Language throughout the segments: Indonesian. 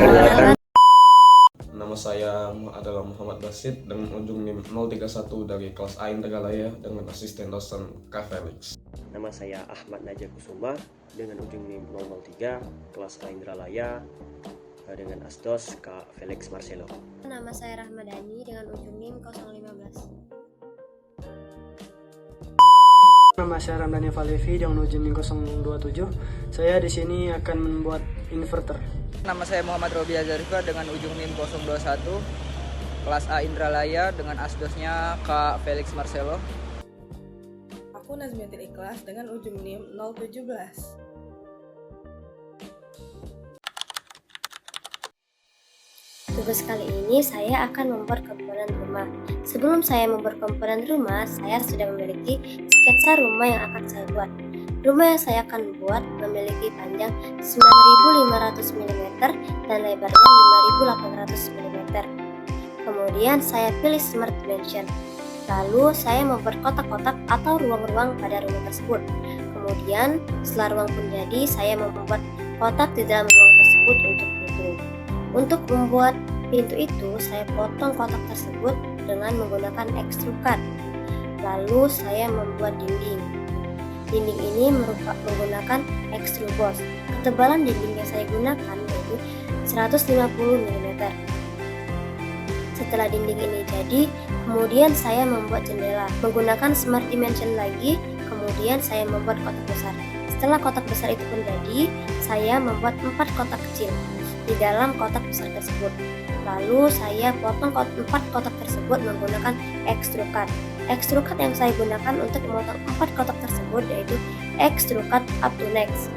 Perkenalkan, Nama saya adalah Muhammad Basit dengan ujung NIM 031 dari kelas A Indralaya dengan asisten dosen Kak Felix. Nama saya Ahmad Najah Kusuma dengan ujung NIM 003 kelas A Indralaya dengan asdos Kak Felix Marcelo. Nama saya Rahmadani dengan ujung NIM 015. nama saya Ramdhani Falevi dengan ujung NIM 027. Saya di sini akan membuat inverter. Nama saya Muhammad Robi Azarifa dengan ujung NIM 021 kelas A Indralaya dengan asdosnya Kak Felix Marcelo. Aku Nazmiatul Ikhlas dengan ujung NIM 017. Tugas kali ini saya akan membuat komponen rumah. Sebelum saya membuat komponen rumah, saya sudah memiliki sketsa rumah yang akan saya buat. Rumah yang saya akan buat memiliki panjang 9.500 mm dan lebarnya 5.800 mm. Kemudian saya pilih Smart Dimension. Lalu saya membuat kotak-kotak atau ruang-ruang pada rumah tersebut. Kemudian setelah ruang pun jadi, saya membuat kotak di dalam ruang tersebut untuk pintu. Untuk membuat pintu itu, saya potong kotak tersebut dengan menggunakan extrude cut. Lalu saya membuat dinding. Dinding ini menggunakan extrude boss. Ketebalan dinding yang saya gunakan yaitu 150 mm. Setelah dinding ini jadi, kemudian saya membuat jendela menggunakan Smart Dimension lagi. Kemudian saya membuat kotak besar. Setelah kotak besar itu pun jadi, saya membuat 4 kotak kecil di dalam kotak besar tersebut. Lalu saya potong 4 kotak tersebut menggunakan extrude cut. Extrude cut yang saya gunakan untuk memotong 4 kotak tersebut yaitu extrude cut up to next.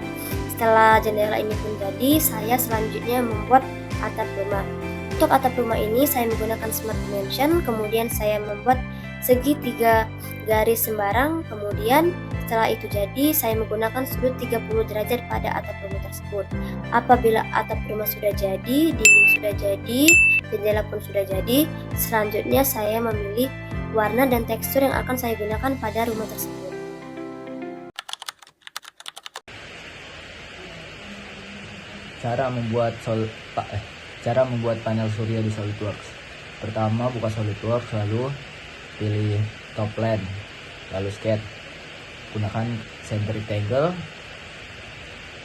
Setelah jendela ini pun jadi, saya selanjutnya membuat atap rumah. Untuk atap rumah ini saya menggunakan Smart Dimension, kemudian saya membuat segi 3 garis sembarang. Kemudian setelah itu jadi, saya menggunakan sudut 30 derajat pada atap rumah tersebut. Apabila atap rumah sudah jadi, dinding sudah jadi, jendela pun sudah jadi, selanjutnya saya memilih warna dan tekstur yang akan saya gunakan pada rumah tersebut. Cara membuat panel surya di SolidWorks. Pertama, buka SolidWorks, lalu pilih top plane, lalu sketch. Gunakan center rectangle.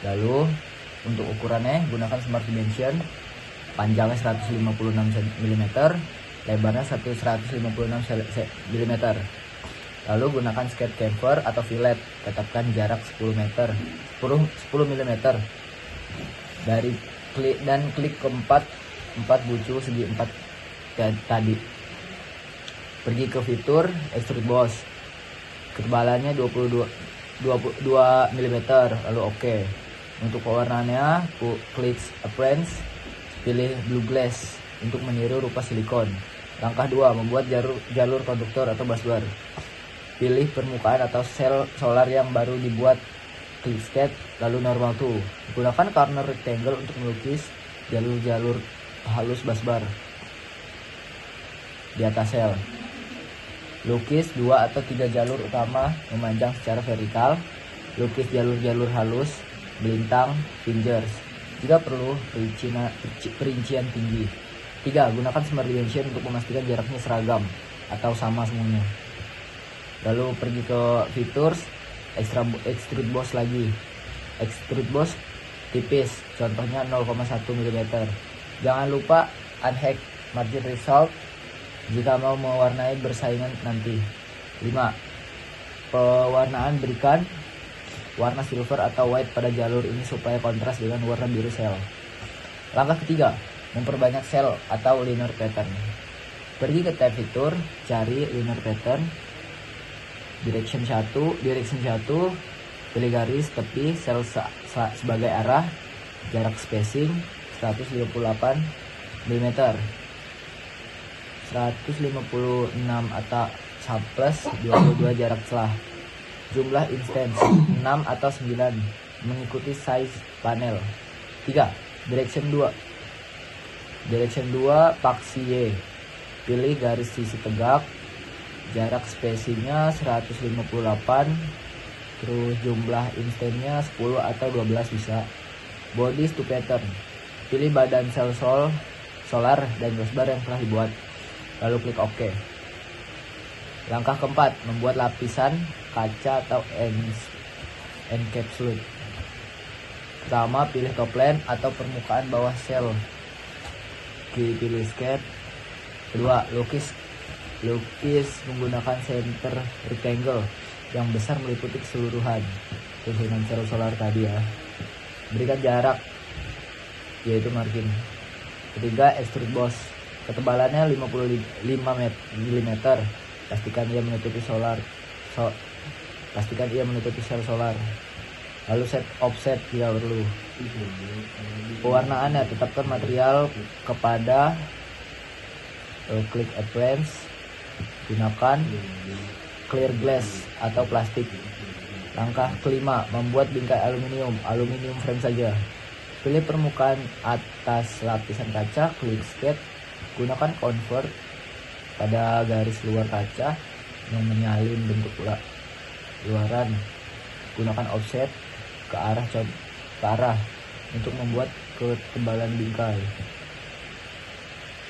Lalu untuk ukurannya gunakan Smart Dimension. Panjangnya 156 mm, lebarnya 156 mm. Lalu gunakan sketch chamfer atau fillet. Tetapkan jarak 10 mm dari klik ke 4 bucu segi 4 tadi. Pergi ke fitur extrude boss. Ketebalannya 22 mm, lalu oke. Untuk pewarnaannya, klik appearance, pilih blue glass untuk meniru rupa silikon. Langkah 2, membuat jalur konduktor atau busbar. Pilih permukaan atau sel solar yang baru dibuat. Klik sketch, lalu normal tool. Gunakan corner rectangle untuk melukis jalur-jalur halus busbar di atas sel. Lukis 2 atau 3 jalur utama memanjang secara vertikal. Lukis jalur-jalur halus, belintang, fingers. Jika perlu, perincian tinggi. 3. Gunakan Smart Dimension untuk memastikan jaraknya seragam atau sama semuanya. Lalu pergi ke features, extrude boss lagi. Extrude boss tipis, contohnya 0,1 mm. Jangan lupa unhack margin result jika mau mewarnai bersaingan nanti. 5. Pewarnaan, berikan warna silver atau white pada jalur ini supaya kontras dengan warna biru sel. Langkah ketiga, memperbanyak sel atau linear pattern. Pergi ke tab fitur, cari linear pattern, direction 1, pilih garis tepi sel sebagai arah, jarak spacing 158 mm. 156 atau plus 22 jarak celah. Jumlah instance 6 atau 9 mengikuti size panel. 3. Direction 2 paksi Y. Pilih garis sisi tegak, jarak spacingnya 158, terus jumlah instance-nya 10 atau 12 bisa. Bodies to pattern, Pilih badan sel solar dan busbar yang telah dibuat, lalu klik OK. Langkah keempat, membuat lapisan kaca atau encapsulate. Pertama, pilih toplen atau permukaan bawah sel. Pilih sketch. Kedua, lukis menggunakan center rectangle yang besar meliputi keseluruhan susunan sel solar tadi ya. Berikan jarak, yaitu margin. Ketiga, extrude boss. Ketebalannya 55 mm. Pastikan ia menutupi sel solar. Lalu set offset jika perlu. Pewarnaannya, tetapkan material kepada klik appearance. Gunakan clear glass atau plastik. Langkah kelima, membuat bingkai aluminium frame saja. Pilih permukaan atas lapisan kaca, klik sketch. Gunakan convert pada garis luar kaca yang menyalin bentuk luaran. Gunakan offset ke arah untuk membuat ketebalan bingkai.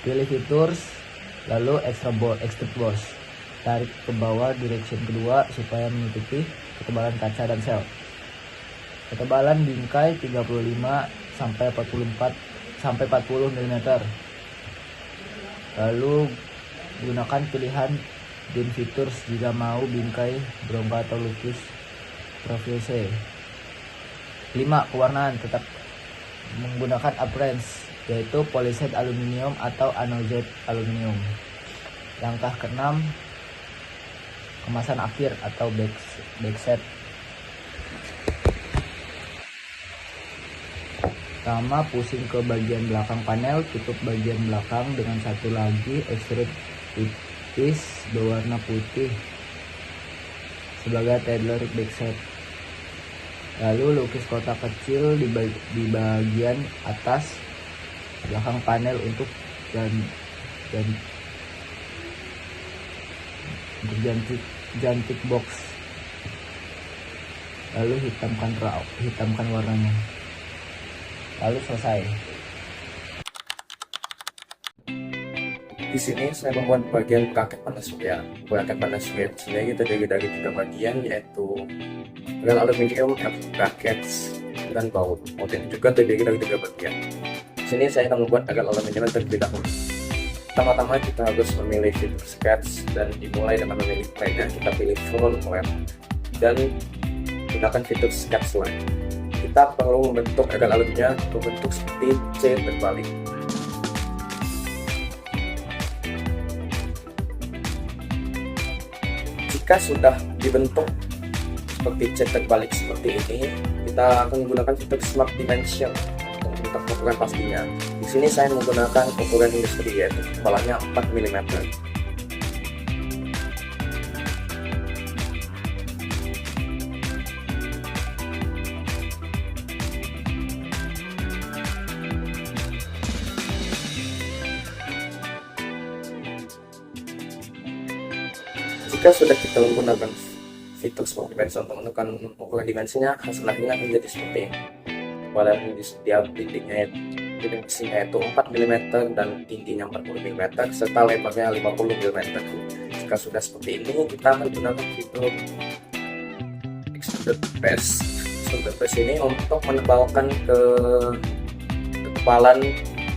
Pilih features, lalu extrude boss. Tarik ke bawah direction kedua supaya menutupi ketebalan kaca dan sel. Ketebalan bingkai 35 sampai 40 mm. Lalu gunakan pilihan Bin features jika mau bingkai berongga atau lukis profil C. 5. Pewarnaan, tetap menggunakan appearance, yaitu polished aluminium atau anodized aluminium. Langkah ke-6, kemasan akhir atau backset. Pertama, pusing ke bagian belakang panel, tutup bagian belakang dengan satu lagi extrude tipis berwarna putih sebagai tailored backset. Lalu lukis kotak kecil di bagian atas belakang panel untuk jantik box. Lalu hitamkan warnanya. Lalu selesai. Di sini saya membuat bagian bracket panas surya. Bracket panas surya sendiri kita bagi dari 3 bagian, yaitu dengan aluminium, brackets, dan baut. Baut ini juga terdiri dari 3 bagian. Di sini saya akan membuat agar aluminium terlebih dahulu. Pertama-tama kita harus memilih fitur sketch dan dimulai dengan memilih plane. Kita pilih front plane dan gunakan fitur sketch line. Kita perlu membentuk agar aluminium berbentuk seperti C terbalik. Jika sudah dibentuk seperti C terbalik seperti ini, kita akan menggunakan fitur Smart Dimension untuk ukuran pastinya. Di sini saya menggunakan ukuran industri, yaitu ketebalannya 4 mm. Jika sudah kita menggunakan fitur Smart Dimension untuk menentukan ukuran dimensinya, hasilnya akan menjadi seperti ini. Ketebalan di setiap titiknya itu 4 mm dan tingginya 40 mm serta lebarnya 50 mm. Jika sudah seperti ini, kita akan gunakan fitur Extrude Press. Extrude Press ini untuk menebalkan ketebalan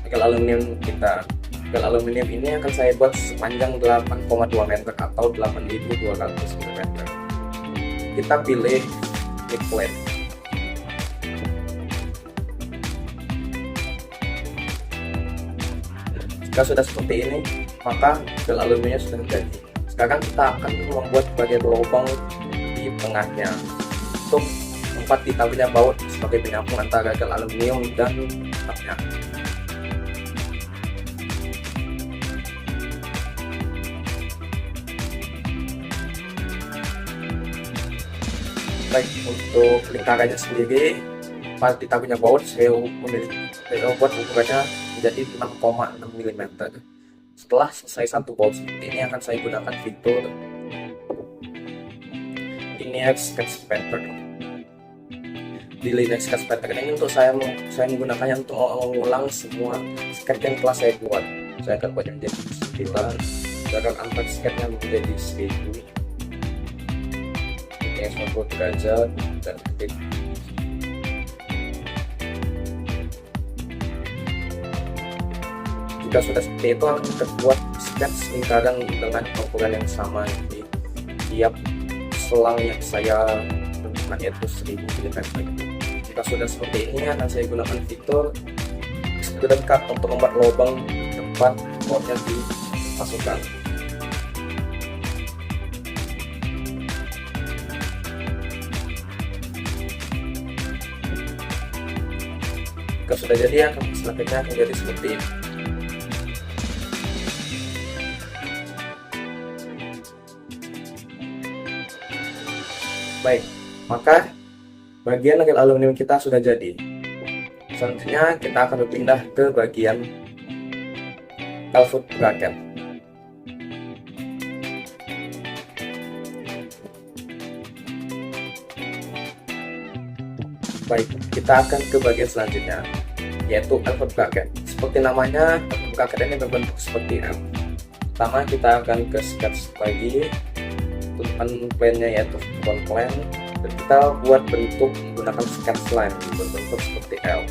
nikel aluminium kita. Nikel aluminium ini akan saya buat sepanjang 8,2 meter atau 8.200 mm. Kita pilih Click Plane. Jika sudah seperti ini, maka nikel aluminiumnya sudah jadi. Sekarang kita akan membuat bagian lubang di tengahnya untuk tempat ditaruhnya baut sebagai penyambung antara nikel aluminium dan atapnya. Baik, untuk lingkarannya sendiri, pas ditaruhnya baut, saya buat ukurannya menjadi 6,6 mm. Setelah selesai satu baut seperti ini, akan saya gunakan fitur Linear Sketch Pattern. di Linux sketch pattern ini untuk saya menggunakannya untuk mengulang semua sketch yang telah saya buat. Saya akan buat menjadi 9, saya akan angkat sketchnya menjadi 1000, ini 90 derajat, dan klik. Jika sudah seperti itu, akan kita buat sketch lingkaran dengan ukuran yang sama di tiap selang yang saya tentukan, yaitu 1000 mm. Jika sudah seperti ini, akan saya gunakan fitur extrude cut untuk membuat lubang tempat boardnya dimasukkan. Jika sudah jadi, akan selanjutnya akan jadi seperti ini. Baik, maka bagian legel aluminium kita sudah jadi. Selanjutnya kita akan berpindah ke bagian output bracket. Baik, kita akan ke bagian selanjutnya, yaitu output bracket. Seperti namanya, output bracket ini berbentuk seperti M. Pertama kita akan ke sketch lagi, tentukan plane-nya yaitu front plane, dan kita buat bentuk menggunakan sketch line berbentuk seperti L.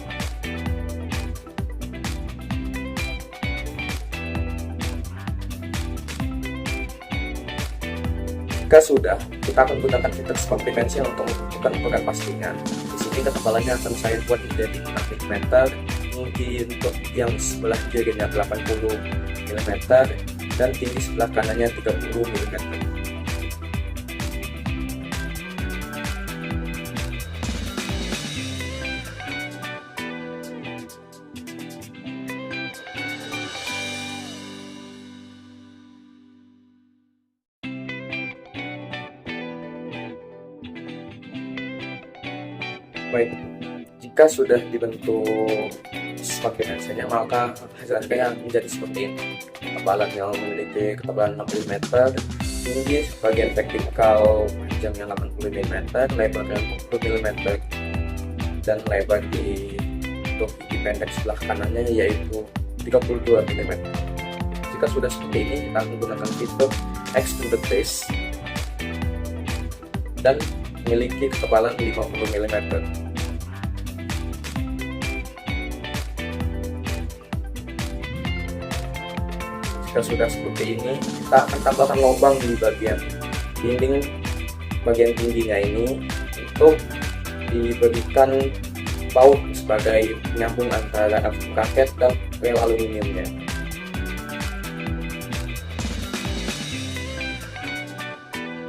Jika sudah, kita akan gunakan fitur smart dimension untuk menentukan ukuran pastinya. Di sini ketebalannya akan saya buat menjadi 6 mm, mungkin untuk yang sebelah kirinya 80 mm, dan tinggi sebelah kanannya 30 mm. Baik, jika sudah dibentuk smart dimensionnya, maka hasilnya menjadi seperti ini. Ketebalan yang memiliki ketebalan 60 mm, tinggi bagian vertikal panjangnya 80 mm, lebarnya 40 mm, dan lebar di pendek sebelah kanannya yaitu 32 mm. Jika sudah seperti ini, kita akan menggunakan fitur extrude base dan memiliki ketebalan 50 mm. Jika sudah seperti ini, kita akan tambahkan lubang di bagian dinding bagian tingginya ini untuk diberikan baut sebagai penyambung antara bracket dan rel aluminiumnya.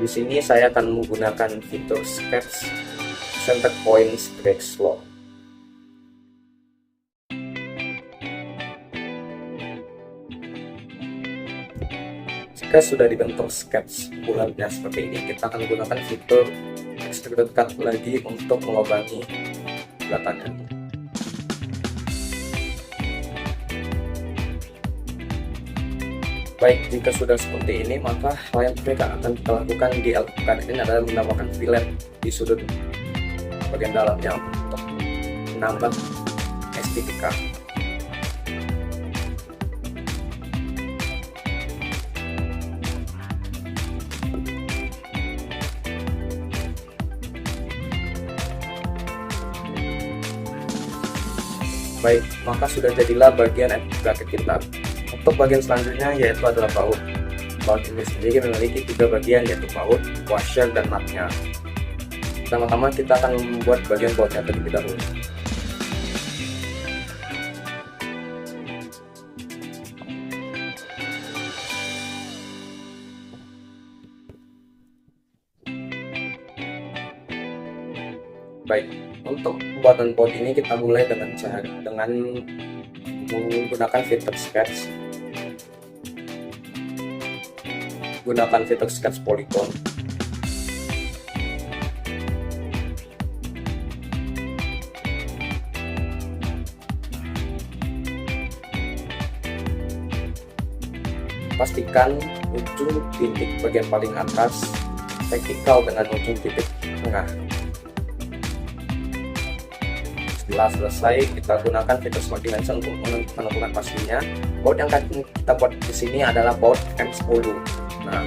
Di sini saya akan menggunakan fitur sketch center point break slope. Jika sudah dibentuk sketch bulatnya seperti ini, kita akan menggunakan fitur extrude cut lagi untuk melubangi bulatannya. Baik, jika sudah seperti ini, maka hal yang mereka akan kita lakukan di LPK ini adalah menambahkan fillet di sudut bagian dalamnya untuk menambah estetika. Baik, maka sudah jadilah bagian bracket kita. Untuk bagian selanjutnya yaitu adalah baut. Baut ini sendiri memiliki 3 bagian, yaitu baut, washer, dan nutnya. Pertama-tama kita akan membuat bagian bautnya terlebih dahulu. Baik, untuk pembuatan baut ini kita mulai dengan menggunakan fitur sketch. Gunakan fitur sketch polygon. Pastikan ujung titik bagian paling atas vertikal dengan ujung titik tengah. Setelah selesai, kita gunakan fitur Smart Dimension untuk menentukan pastinya. Baut yang akan kita buat di sini adalah baut M10. Nah,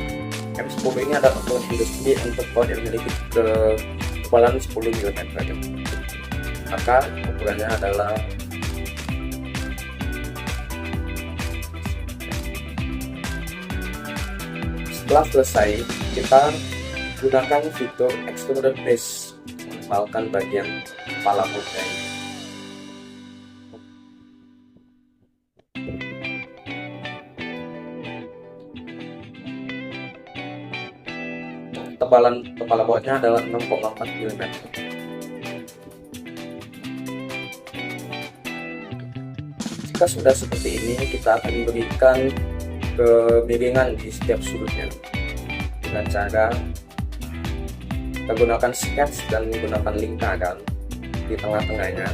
M10 ini adalah untuk industri untuk baut yang memiliki ketebalan 10 mm. Maka ukurannya adalah setelah selesai, kita gunakan fitur Extruder Base menempelkan bagian kepala bautnya ini. Tebalan kepala bautnya adalah 6,4 mm. Jika sudah seperti ini, kita akan berikan kemiringan di setiap sudutnya dengan cara kita gunakan sketch dan menggunakan lingkaran di tengah-tengahnya.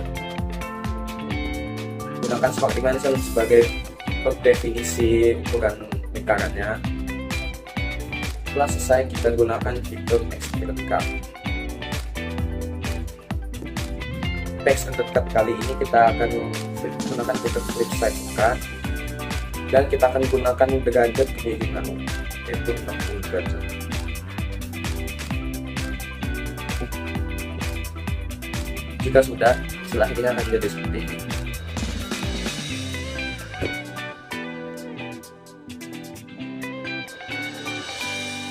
Gunakan Smart Dimension sebagai definisi ukuran lingkarannya. Setelah selesai, kita gunakan fitur Extrude Cut. Extrude Cut kali ini kita akan menggunakan fitur Flip Side Cut, dan kita akan gunakan derajat kemiringan, yaitu 60 derajat. Jika sudah, selanjutnya akan jadi seperti ini.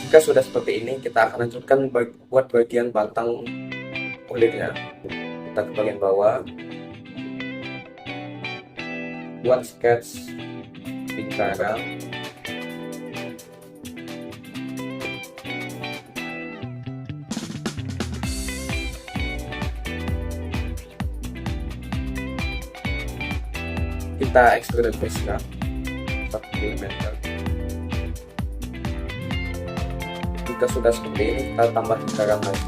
Jika sudah seperti ini, kita akan lanjutkan buat bagian batang kulitnya. Kita ke bagian bawah, buat sketch lingkaran. Kita extrude base 1 mm. Jika sudah seperti ini, kita tambah lingkaran lagi.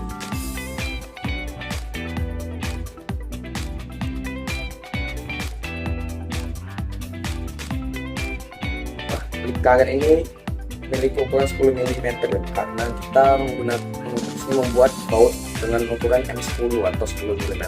Lingkaran ini memiliki ukuran 10 mm karena kita membuat baut dengan ukuran M10 atau 10 mm.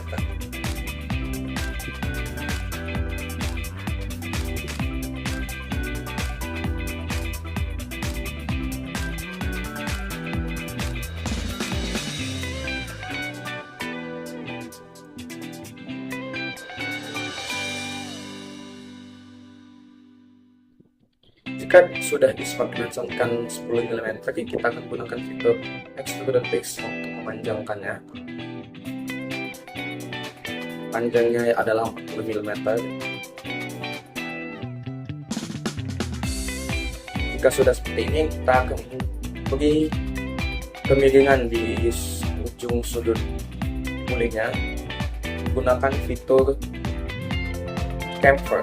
Jika sudah disematkan 10 mm, kita akan gunakan fitur Extrude Base untuk memanjangkannya. Panjangnya adalah 40 mm. Jika sudah seperti ini, kita akan beri kemiringan di ujung sudut kulitnya. Gunakan fitur Chamfer.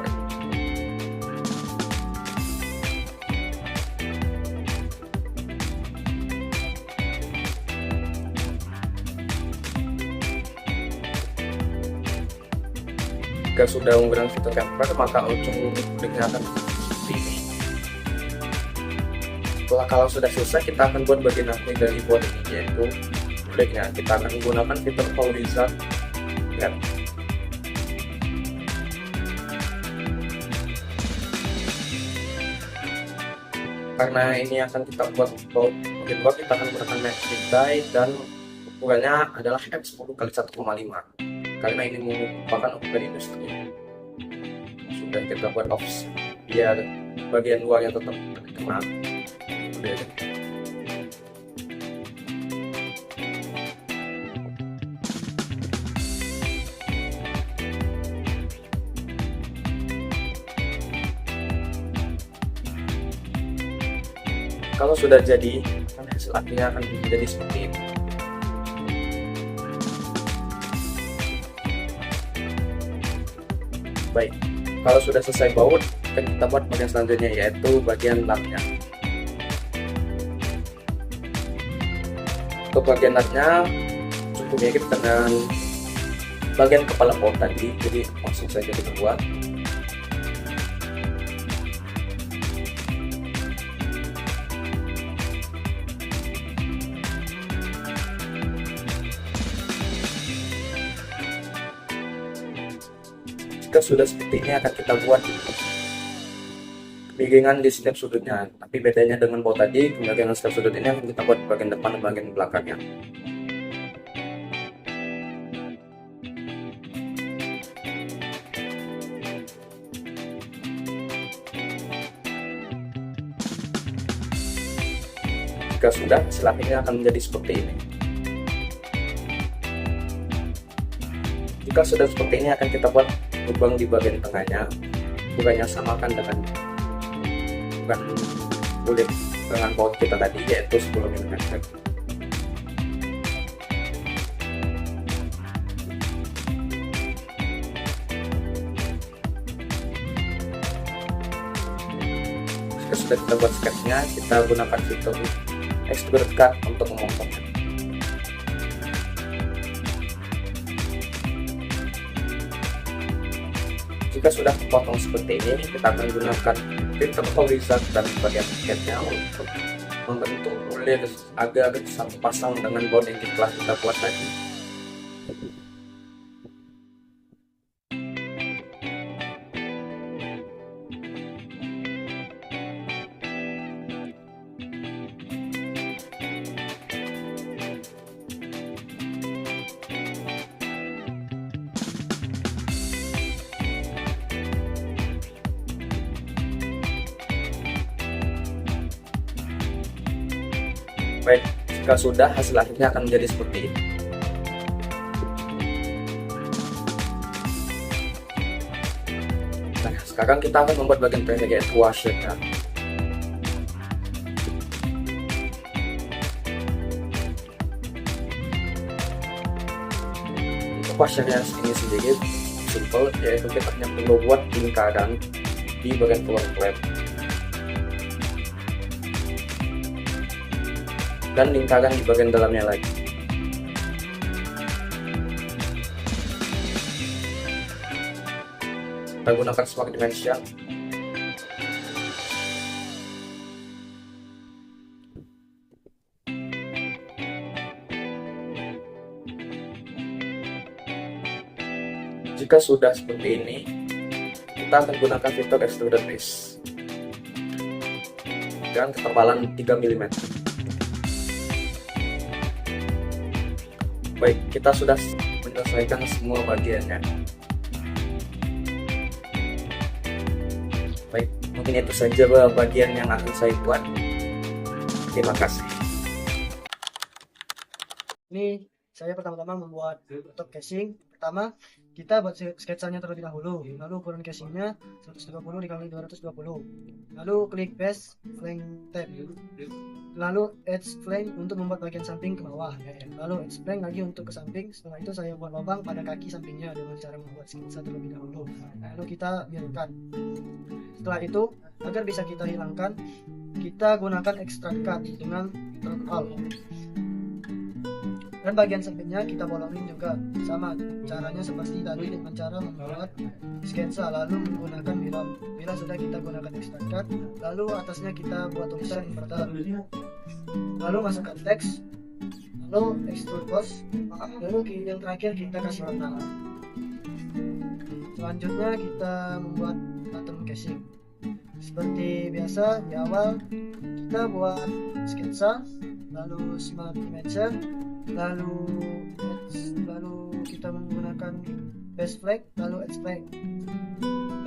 Jika sudah menggunakan fitur chamfer, maka ujung kulitnya akan seperti ini. Kalau sudah selesai, kita akan buat bagian akhir dari board ini, yaitu kulitnya. Kita akan menggunakan fitur Power Wizard. Lihat. Karena ini akan kita buat bagian bawah, kita akan menggunakan metric die dan ukurannya adalah F10 x 1,5. Karena ini merupakan ukuran industri. Sudah kita buat offset biar bagian luarnya tetap terkena. Udah. Kalau sudah jadi, hasil akhirnya akan menjadi seperti ini. Baik, kalau sudah selesai baut, akan kita buat bagian selanjutnya, yaitu bagian lapnya. Untuk bagian lapnya cukup mirip dengan bagian kepala baut tadi, jadi langsung saja kita buat. Jika sudah seperti ini akan kita buat kemiringan di setiap sudutnya. Tapi bedanya dengan baut tadi, kemiringan setiap sudut ini akan kita buat bagian depan dan bagian belakangnya. Jika sudah, hasil akhirnya akan menjadi seperti ini. Jika sudah seperti ini akan kita buat lubang di bagian tengahnya. Lubangnya samakan dengan kulit dengan baut kita tadi, yaitu 10 mm. Jika sudah kita buat sketsnya, kita gunakan fitur extrude cut untuk memotongnya. Jika sudah terpotong seperti ini, kita akan gunakan fitur horizon dan bagian sketnya untuk membentuk kulit agar satu pasang dengan baut yang telah kita buat tadi. Baik, jika sudah, hasil akhirnya akan menjadi seperti ini. Nah, sekarang kita akan membuat bagian terakhir, yaitu washernya. Untuk washernya ini sedikit simple, yaitu kita hanya perlu buat lingkaran di bagian floor plate dan lingkaran di bagian dalamnya lagi. Kita gunakan Smart Dimension. Jika sudah seperti ini, kita akan gunakan fitur Extrude Base dan ketebalan 3 mm. Baik, kita sudah menyelesaikan semua bagiannya. Baik, mungkin itu saja bagian yang akan saya buat. Terima kasih. Ini saya pertama-tama membuat top casing. Pertama, kita buat sketsanya terlebih dahulu. Lalu ukuran casingnya 120 dikali 220. Lalu klik paste flank tab. Lalu edge flank untuk membuat bagian samping ke bawah. Lalu edge flank lagi untuk ke samping. Setelah itu saya buat lubang pada kaki sampingnya dengan cara membuat sketsa terlebih dahulu. Lalu kita biarkan. Setelah itu, agar bisa kita hilangkan, kita gunakan extract cut dengan terpal. Dan bagian sampingnya kita bolongin juga sama caranya seperti tadi dengan cara membuat sketsa, lalu menggunakan bila sudah kita gunakan extract cut, lalu atasnya kita buat tulisan inverter, lalu masukkan teks, lalu extrude boss, lalu yang terakhir kita kasih warna. Selanjutnya kita membuat bottom casing. Seperti biasa di awal kita buat sketsa, lalu smart dimension, lalu kita menggunakan base flag, lalu edge flag.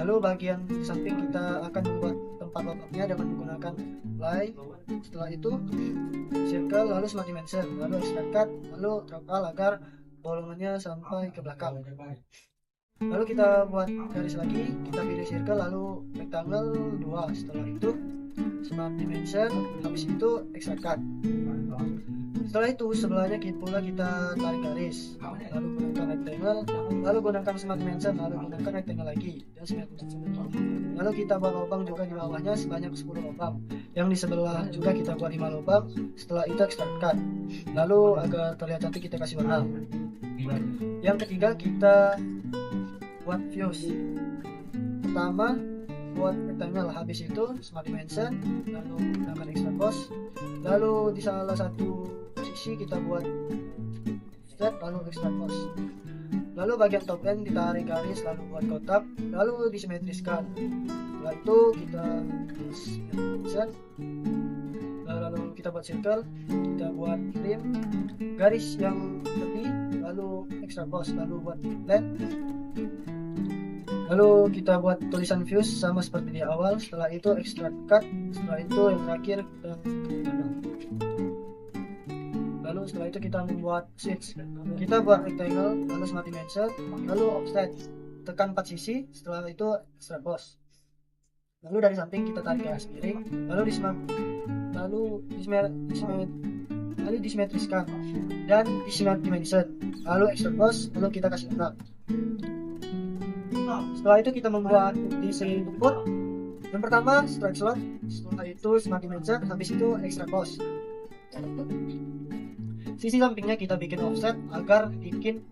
Lalu bagian samping kita akan membuat tempat lubangnya dengan menggunakan line. Setelah itu circle, lalu smart dimension, lalu extract cut, lalu terpal agar bolongannya sampai ke belakang. Lalu kita buat garis lagi, kita pilih circle, lalu rectangle 2. Setelah itu smart dimension, habis itu extract cut. Setelah itu sebelahnya pula kita tarik garis, lalu gunakan rectangle, lalu gunakan smart dimension, lalu gunakan rectangle lagi, dan smart dimension. Lalu kita buat lubang juga di bawahnya sebanyak 10 lubang. Yang di sebelah juga kita buat 5 lubang. Setelah itu extract cut. Lalu agar terlihat cantik kita kasih warna. Yang ketiga kita buat views. Pertama buat rectangle, habis itu smart dimension, lalu gunakan extract boss, lalu di salah satu posisi kita buat step, lalu extract boss. Lalu bagian top end ditarik garis, lalu buat kotak, lalu disimetriskan. Setelah itu kita set, lalu kita buat circle, kita buat trim garis yang tepi, lalu extra pose, lalu buat blend, lalu kita buat tulisan fuse sama seperti di awal. Setelah itu extract cut, setelah itu yang terakhir kita lalu setelah itu kita membuat switch. Kita buat rectangle, lalu smart dimension, lalu offset, tekan 4 sisi, setelah itu extract pose. Lalu dari samping kita tarik garis miring, lalu disimetriskan dan di smart dimension, lalu extract pose, lalu kita kasih warna. Setelah itu kita membuat desain input. Yang pertama strike slot, setelah itu smart dimension, habis itu extract pose. Sisi sampingnya kita bikin offset agar bikin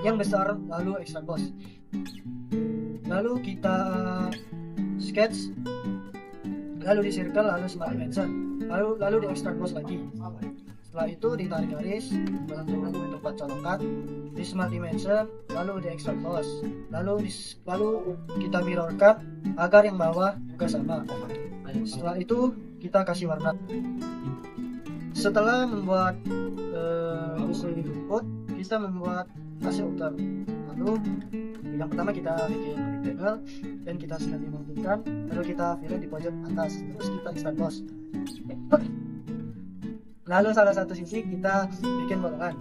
yang besar, lalu extract pose. Lalu kita sketch, lalu di circle, lalu smart dimension, lalu di extract pose lagi. Setelah itu ditarik garis untuk tempat colokan, di smart dimension, lalu di extract pose, lalu kita mirrorkan agar yang bawah juga sama. Setelah itu kita kasih warna. Setelah membuat desain input, kita membuat hasil outer. Lalu yang pertama kita bikin rectangle dan kita simetriskan, lalu kita fillet di pojok atas, terus kita extract pose. Lalu salah satu sisi kita bikin bolongan.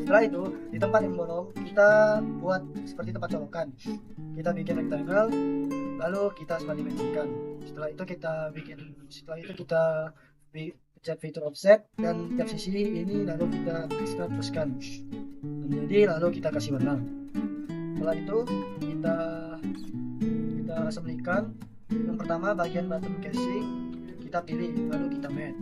Setelah itu di tempat yang bolong kita buat seperti tempat colokan. Kita bikin rectangle, lalu kita dimensikan. Setelah itu kita pencet fitur offset dan tiap sisi ini lalu kita extract teruskan menjadi, lalu kita kasih warna. Setelah itu kita assemblykan. Yang pertama bagian bottom casing kita pilih, lalu kita matte.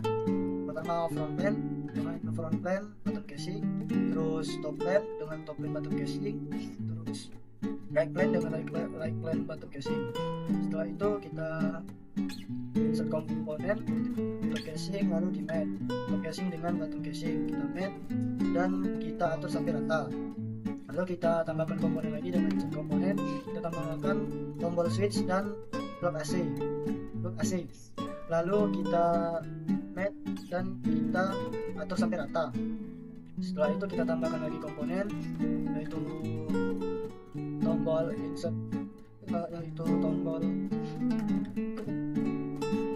Pertama front plane dengan front plane bottom casing, terus top plane dengan top plane bottom casing, terus right plane dengan right plane bottom casing. Setelah itu kita insert komponen top casing, lalu di matte. Top casing dengan bottom casing kita matte dan kita atur sampai rata. Lalu kita tambahkan komponen lagi dengan insert komponen. Kita tambahkan tombol switch dan plug AC. Lalu kita matte dan kita atur sampai rata. Setelah itu kita tambahkan lagi komponen, yaitu tombol insert, yaitu tombol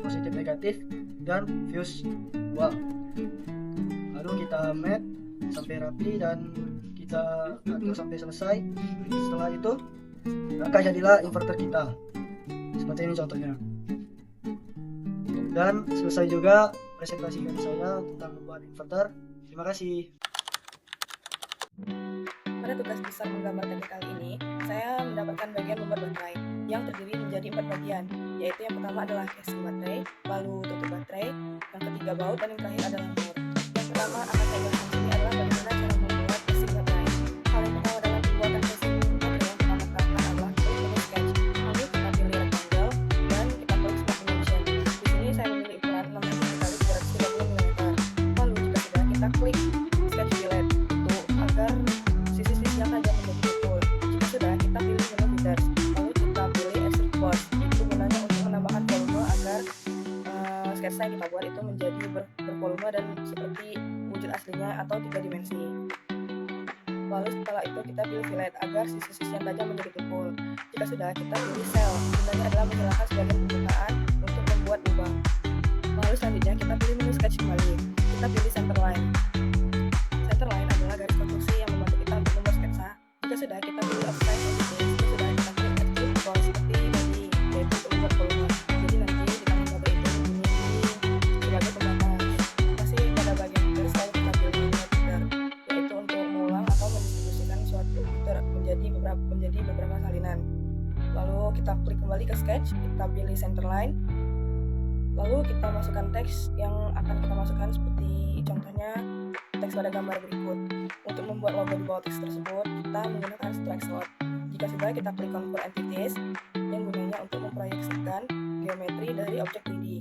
positif negatif dan fuse 2. Lalu kita matte sampai rapi dan kita atur sampai selesai. Setelah itu maka jadilah inverter kita seperti ini contohnya. Dan selesai juga presentasi dari saya tentang membuat inverter. Terima kasih. Pada tugas besar menggambar teknik kali ini, saya mendapatkan bagian membuat baterai yang terdiri menjadi 4 bagian, yaitu yang pertama adalah casing baterai, lalu tutup baterai, yang ketiga baut, dan yang terakhir adalah mur. Yang pertama akan saya jelaskan sini adalah bagaimana cara membuat casing baterai. Hal yang pertama dalam pembuatan casing baterai yang pertama kita adalah klik menu sketch, lalu kita pilih rectangle dan kita klik smart dimension. Di sini saya memilih ukuran 6 cm x 230 mm. Lalu jika sudah, kita klik sketch fillet agar sisi-sisi yang tajam menjadi betul. Jika sudah, kita pilih menu feathers, lalu kita pilih extrude boss. Itu gunanya untuk menambahkan volume agar sketsa yang kita buat itu menjadi bervolume dan seperti wujud aslinya atau 3 dimensi. Lalu setelah itu kita pilih fillet agar sisi-sisi yang tajam menjadi tumpul. Jika sudah, kita pilih cell. Gunanya adalah menghilangkan sebagian permukaan untuk membuat lubang. Lalu selanjutnya kita pilih menu sketch kembali. Kita pilih center line. Center line adalah garis konstruksi yang membantu kita untuk membuat sketsa. Jika sudah, kita pilih offset. Jika sudah, kita pilih extrude boss seperti tadi, yaitu untuk membuat volume. Jadi nanti di tangan baterai itu menjadi sebagai pembatas. Masih pada bagian feeder, selalu kita pilih menu feeder, yaitu untuk mengulang atau mendistribusikan suatu feeder menjadi beberapa salinan. Lalu kita klik kembali ke sketch, kita pilih center line. Lalu kita masukkan teks yang akan kita masukkan seperti contohnya teks pada gambar berikut. Untuk membuat logo di bawah teks tersebut, kita menggunakan strike slot. Jika sudah, kita klik convert entities yang gunanya untuk memproyeksikan geometri dari objek 3D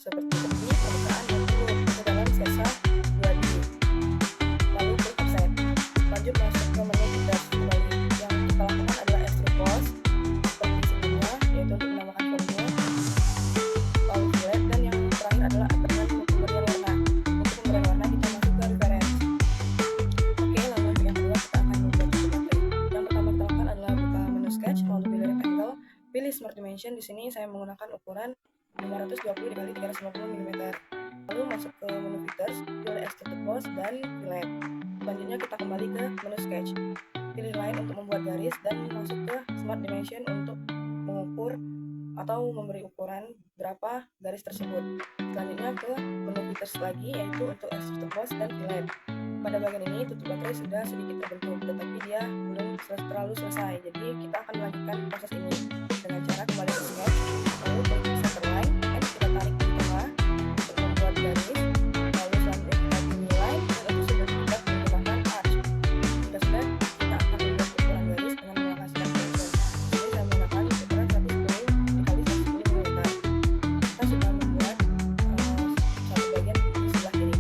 seperti tepi, permukaan, dan bulut ke dalam sketsa 2D. Lalu klik offset. Lanjut masuk ke menu feathers kembali. Smart Dimension di sini saya menggunakan ukuran 520 x 350 mm. Lalu masuk ke menu Features, pilih Extruded Boss dan Fillet. Selanjutnya kita kembali ke menu Sketch. Pilih Line untuk membuat garis dan masuk ke Smart Dimension untuk mengukur atau memberi ukuran berapa garis tersebut. Selanjutnya ke menu Features lagi, yaitu untuk Extruded Boss dan Fillet. Pada bagian ini tutup baterai sudah sedikit terbentuk, tetapi dia belum terlalu selesai. Jadi kita akan melanjutkan proses ini dengan cara kembali ke Sketch, lalu klik Center Line, dan kita tarik di tengah untuk membuat garis. Lalu selanjutnya kita pilih Line, dan itu sudah kita menggunakan Arch. Jika sudah, kita akan membuat ukuran garis dengan menggunakan Smart Dimension. Jadi saya menggunakan ukuran 110 x 110 mm. Kita sudah membuat satu bagian di sebelah kiri.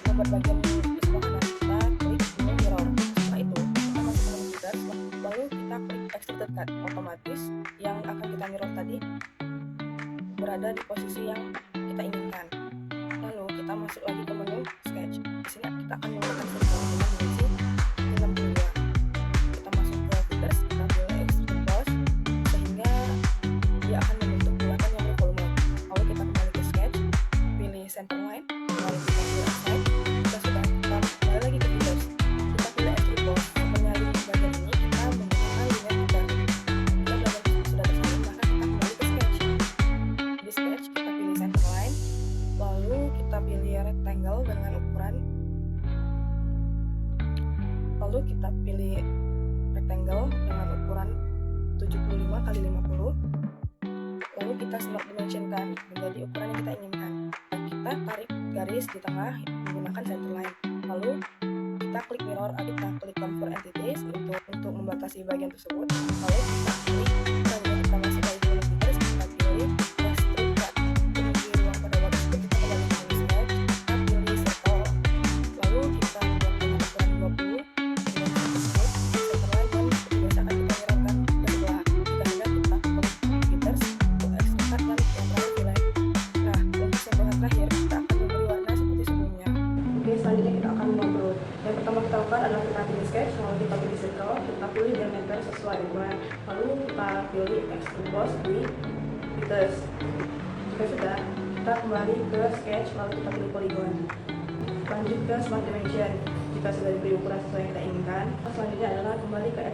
Membuat bagian di sebelah kanan, kita klik menu Mirror. Setelah itu, kita masuk ke menu Features, lalu kita klik Extruded Cut. Otomatis yang akan kita mirror tadi berada di posisi yang kita inginkan. Lalu kita masuk lagi ke menu Sketch. Di sini kita akan menggunakan sirkel dengan dimensi 62. Kita masuk ke Features, kita pilih Extruded Boss sehingga dia akan membentuk bulatan yang bervolume. Lalu kita kembali ke Sketch, pilih Center Line, lalu kita pilih Offset. Kita sudah kembali lagi ke Features. Kita pilih Extruded Boss. Menyalin bagian ini kita menggunakan linear cutter. Jika bagian sudah tersalin, maka kita kembali ke Sketch. Di Sketch kita pilih Center Line, lalu kita pilih Rectangle dengan ukuran, lalu kita pilih Rectangle dengan ukuran 75 x 50. Lalu kita Smart Dimensionkan menjadi ukuran yang kita inginkan. Kita tarik garis di tengah menggunakan Center Line. Lalu kita klik Mirror, kita klik Convert Entities untuk membatasi bagian tersebut. Lalu kita klik, selanjutnya kita masuk lagi ke menu Features, kita pilih Extrude Cut. Untuk di ruang pada waktu tersebut kita kembali ke menu Sketch, kita pilih Circle. Lalu kita buat dengan ukuran 20 dengan tersebut, Center Line, dan biasa akan kita mirrorkan ke sebelah. Jika sudah, kita klik Features untuk Extrude Cut dan yang terakhir Fillet. Nah, untuk sentuhan terakhir kita akan memberi warna seperti sebelumnya. Oke, selanjutnya kita akan mengupload. Yang pertama kita lakukan adalah kita pilih Sketch, lalu kita pilih Circle, kita pilih diameter sesuai ukuran, lalu kita pilih Extrude Boss di Features. Jika sudah, kita kembali ke Sketch, lalu kita pilih Polygon. Lanjut ke Smart Dimension. Jika sudah diberi ukuran sesuai yang kita inginkan, selanjutnya adalah kembali ke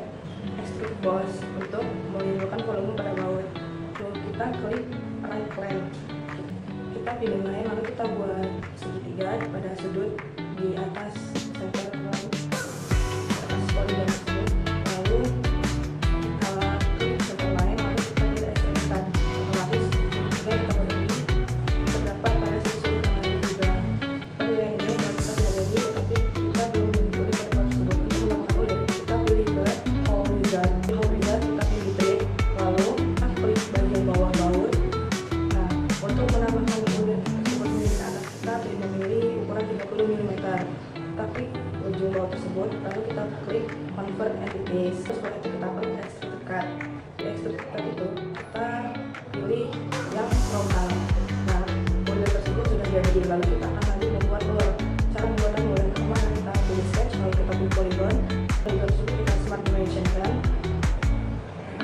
Extrude Boss untuk menimbulkan volume pada baut. Lalu kita klik Right Plane. Kita pilih line, lalu kita buat segitiga pada sudut di atas center line, di atas polygon tersebut. Lalu kita klik center line, lalu kita pilih Extrude Cut. Otomatis jika kita berdiri terdapat pada sisi yang juga. Pada yang ini kalau kita sudah jadi, tapi kita belum mengikuti pada baut tersebut. Untuk melakukan udah, kita pilih ke Hole Wizard. Di Hole Wizard kita pilih Trade, lalu kita klik bagian bawah baut. Nah, untuk menambahkan unit tersebut menjadi ke atas, kita memilih ukuran 30 mm. Kita klik ujung baut tersebut, lalu kita klik Convert Entities. Terus setelah itu kita klik Extrude Cut. Di Extrude Cut itu kita pilih yang frontal. Nah, model tersebut sudah jadi, lalu kita akan lanjut membuat lure. Cara membuatnya mulai pertama kita pilih Sketch, lalu kita pilih Polygon. Polygon tersebut kita Smart Dimensionkan.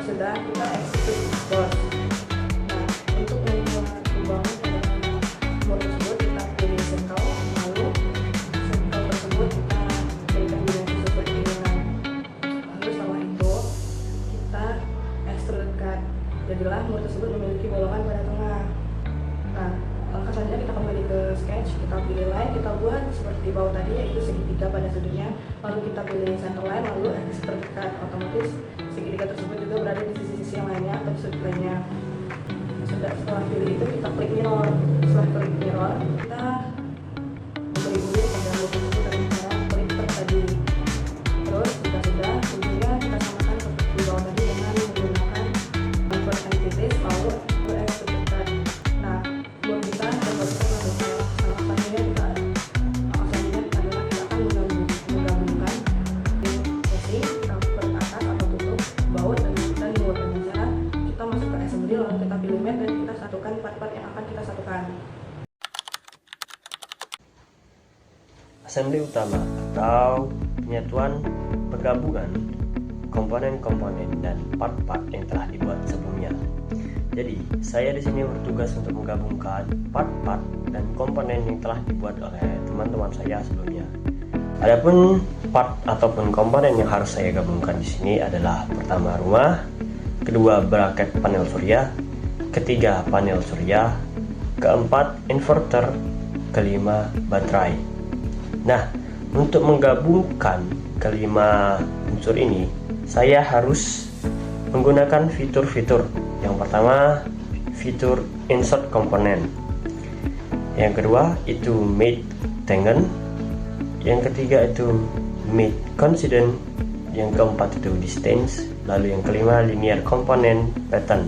Sudah, kita Extrude Boss. Nah, untuk membuat lubang pada board tersebut kita pilih Circle, lalu Circle tersebut kita berikan dimensi sesuai keinginan. Lalu setelah itu kita Extrude Cut. Jadilah board tersebut memiliki bolongan pada tengah. Nah, langkah selanjutnya kita kembali ke Sketch, kita pilih line, kita buat seperti baut tadi, yaitu segitiga pada sudutnya. Lalu kita pilih Center Line, lalu Extrude Cut. Otomatis segitiga tersebut juga berada di sisi-sisi yang lainnya atau di sudut lainnya. Setelah pilih itu kita klik Mirror. Setelah klik Mirror, kita memberi ujung pada bout tersebut dengan cara klik Tab tadi. Terus jika sudah, ujungnya kita samakan seperti di bawah tadi dengan menggunakan Convert Entities, lalu Extrude Cut. Nah, buat kita dan buat kita salah selanjutnya adalah kita akan menggabungkan casing, cover atas atau tutup, baut dan baut dengan cara kita masuk ke assembly, lalu kita pilih mat dan kita satukan part-part yang akan kita satukan. Assembly utama atau penyatuan penggabungan komponen-komponen dan part-part yang telah dibuat sebelumnya. Jadi, saya di sini bertugas untuk menggabungkan part-part dan komponen yang telah dibuat oleh teman-teman saya sebelumnya. Adapun part ataupun komponen yang harus saya gabungkan di sini adalah pertama rumah, kedua bracket panel surya, ketiga panel surya, keempat inverter, kelima baterai. Nah, untuk menggabungkan kelima unsur ini, saya harus menggunakan fitur-fitur. Yang pertama, fitur insert component. Yang kedua itu mate tangent. Yang ketiga itu mate coincident. Yang keempat itu distance. Lalu yang kelima linear component pattern.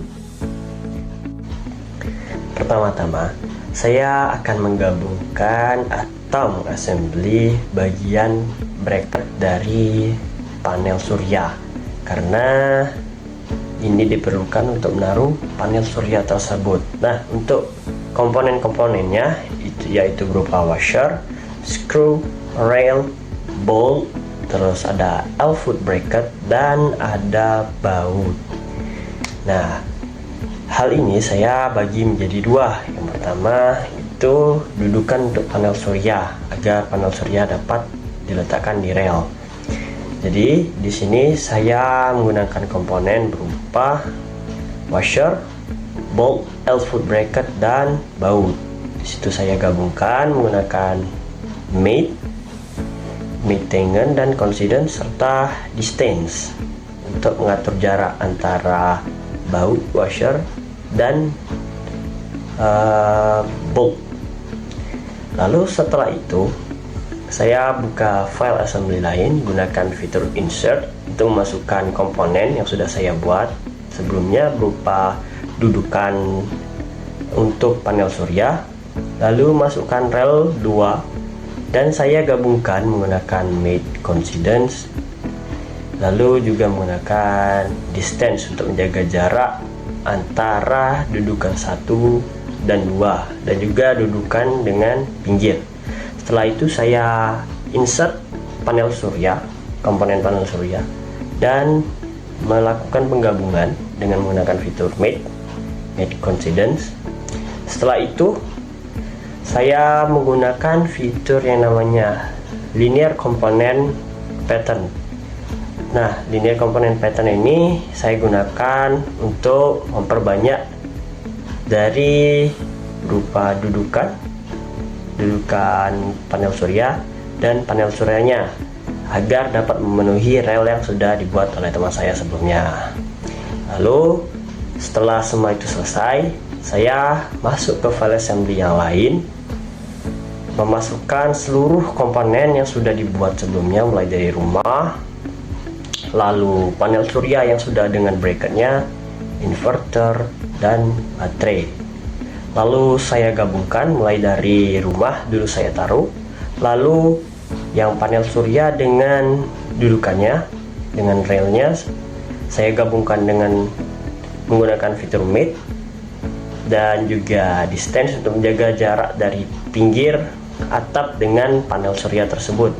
Pertama-tama, saya akan menggabungkan atau mengassembly bagian bracket dari panel surya, karena ini diperlukan untuk menaruh panel surya tersebut. Nah, untuk komponen-komponennya yaitu berupa washer, screw, rail, bolt, terus ada output bracket dan ada baut. Nah, hal ini saya bagi menjadi dua. Yang pertama itu dudukan untuk panel surya agar panel surya dapat diletakkan di rail. Jadi di sini saya menggunakan komponen berupa washer, bolt, output bracket dan baut. Di situ saya gabungkan menggunakan mate tangent dan coincident serta distance untuk mengatur jarak antara baut, washer dan bolt. Lalu setelah itu saya buka file assembly lain, gunakan fitur insert untuk memasukkan komponen yang sudah saya buat sebelumnya berupa dudukan untuk panel surya, lalu masukkan rel 2 dan saya gabungkan menggunakan mate coincidence, lalu juga menggunakan distance untuk menjaga jarak antara dudukan 1 dan 2 dan juga dudukan dengan pinggir. Setelah itu saya insert panel surya, komponen panel surya, dan melakukan penggabungan dengan menggunakan fitur mate coincidence. Setelah itu saya menggunakan fitur yang namanya linear component pattern. Nah, linear component pattern ini saya gunakan untuk memperbanyak dari berupa dudukan panel surya dan panel suryanya agar dapat memenuhi rel yang sudah dibuat oleh teman saya sebelumnya. Lalu setelah semua itu selesai, saya masuk ke file assembly yang lain, memasukkan seluruh komponen yang sudah dibuat sebelumnya, mulai dari rumah, lalu panel surya yang sudah dengan bracketnya, inverter, dan baterai. Lalu saya gabungkan mulai dari rumah dulu saya taruh, lalu yang panel surya dengan dudukannya, dengan railnya saya gabungkan dengan menggunakan fitur mate dan juga distance untuk menjaga jarak dari pinggir atap dengan panel surya tersebut.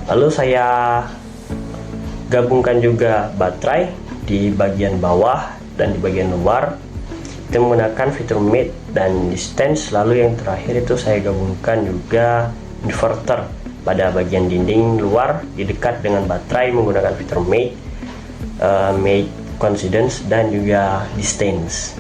Lalu saya gabungkan juga baterai di bagian bawah dan di bagian luar itu menggunakan fitur mate dan distance. Lalu yang terakhir itu saya gabungkan juga inverter pada bagian dinding luar di dekat dengan baterai menggunakan fitur mate coincidence dan juga distance.